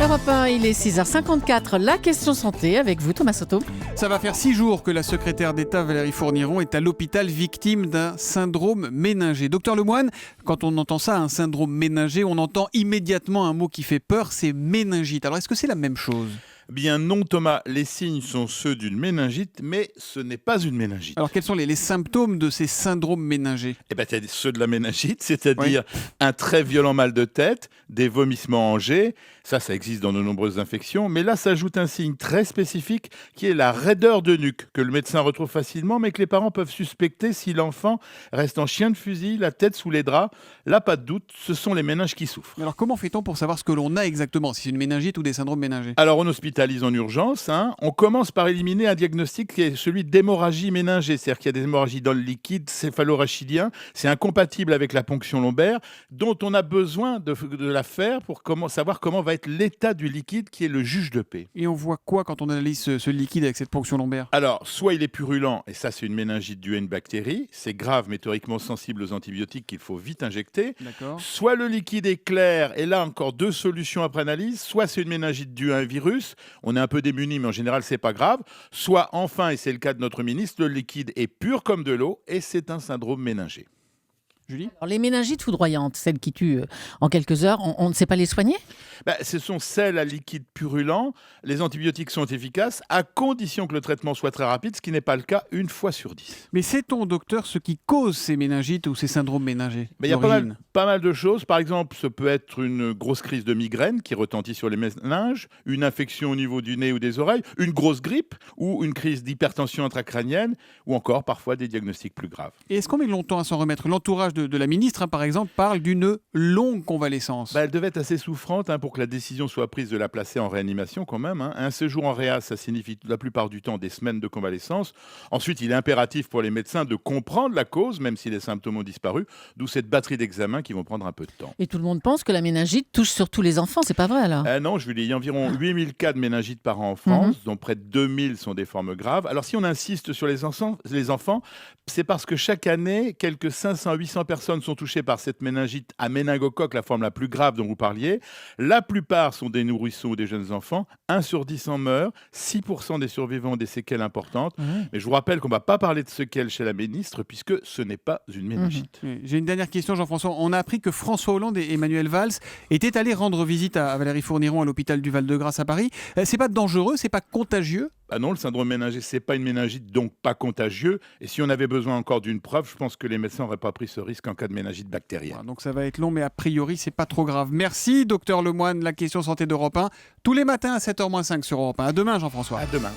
Europe 1, il est 6h54, la question santé avec vous Thomas Soto. Ça va faire 6 jours que la secrétaire d'État Valérie Fourniron est à l'hôpital victime d'un syndrome méningé. Docteur Lemoine, quand on entend ça, un syndrome méningé, on entend immédiatement un mot qui fait peur, c'est méningite. Alors est-ce que c'est la même chose ? Bien non Thomas, les signes sont ceux d'une méningite, mais ce n'est pas une méningite. Alors quels sont les symptômes de ces syndromes méningés ? Eh bien, tu as ceux de la méningite, c'est-à-dire un très violent mal de tête, des vomissements en jet, ça existe dans de nombreuses infections, mais là s'ajoute un signe très spécifique qui est la raideur de nuque, que le médecin retrouve facilement, mais que les parents peuvent suspecter si l'enfant reste en chien de fusil, la tête sous les draps. Là, pas de doute, ce sont les méninges qui souffrent. Alors comment fait-on pour savoir ce que l'on a exactement, si c'est une méningite ou des syndromes méningés ? Alors on hospitalise en urgence, on commence par éliminer un diagnostic qui est celui d'hémorragie méningée, c'est-à-dire qu'il y a des hémorragies dans le liquide céphalorachidien, c'est incompatible avec la ponction lombaire, dont on a besoin de la faire pour savoir comment va être l'état du liquide qui est le juge de paix. Et on voit quoi quand on analyse ce liquide avec cette ponction lombaire ? Alors, soit il est purulent, et ça c'est une méningite due à une bactérie, c'est grave mais théoriquement sensible aux antibiotiques qu'il faut vite injecter. D'accord. Soit le liquide est clair, et là encore 2 solutions après analyse, soit c'est une méningite due à un virus, on est un peu démuni mais en général c'est pas grave, soit enfin, et c'est le cas de notre ministre, le liquide est pur comme de l'eau et c'est un syndrome méningé. Julie ? Alors, les méningites foudroyantes, celles qui tuent en quelques heures, on ne sait pas les soigner ? Ce sont celles à liquide purulent. Les antibiotiques sont efficaces à condition que le traitement soit très rapide, ce qui n'est pas le cas une fois sur 10. Mais sait-on, docteur, ce qui cause ces méningites ou ces syndromes méningés ? Il y a pas mal de choses. Par exemple, ce peut être une grosse crise de migraine qui retentit sur les méninges, une infection au niveau du nez ou des oreilles, une grosse grippe ou une crise d'hypertension intracrânienne ou encore parfois des diagnostics plus graves. Et est-ce qu'on met longtemps à s'en remettre ? L'entourage de la ministre, par exemple, parle d'une longue convalescence. Elle devait être assez souffrante pour que la décision soit prise de la placer en réanimation quand même. Un séjour en réa, ça signifie la plupart du temps des semaines de convalescence. Ensuite, il est impératif pour les médecins de comprendre la cause, même si les symptômes ont disparu, d'où cette batterie d'examens qui vont prendre un peu de temps. Et tout le monde pense que la méningite touche surtout les enfants, c'est pas vrai alors ? Non, Julie, il y a environ 8000 cas de méningite par an en France, dont près de 2000 sont des formes graves. Alors si on insiste sur les enfants, c'est parce que chaque année, quelques 500-800 personnes sont touchées par cette méningite à méningocoque, la forme la plus grave dont vous parliez. La plupart sont des nourrissons ou des jeunes enfants. 1 sur 10 en meurt. 6% des survivants ont des séquelles importantes. Mais je vous rappelle qu'on ne va pas parler de séquelles chez la ministre puisque ce n'est pas une méningite. J'ai une dernière question, Jean-François. On a appris que François Hollande et Emmanuel Valls étaient allés rendre visite à Valérie Fourniron à l'hôpital du Val-de-Grâce à Paris. C'est pas dangereux, c'est pas contagieux ? Non, le syndrome méningé, c'est pas une méningite, donc pas contagieux. Et si on avait besoin encore d'une preuve, je pense que les médecins n'auraient pas pris ce risque en cas de méningite bactérienne. Donc ça va être long, mais a priori, c'est pas trop grave. Merci, docteur Lemoine, la question santé d'Europe 1, tous les matins à 7h-5 sur Europe 1. À demain, Jean-François. À demain.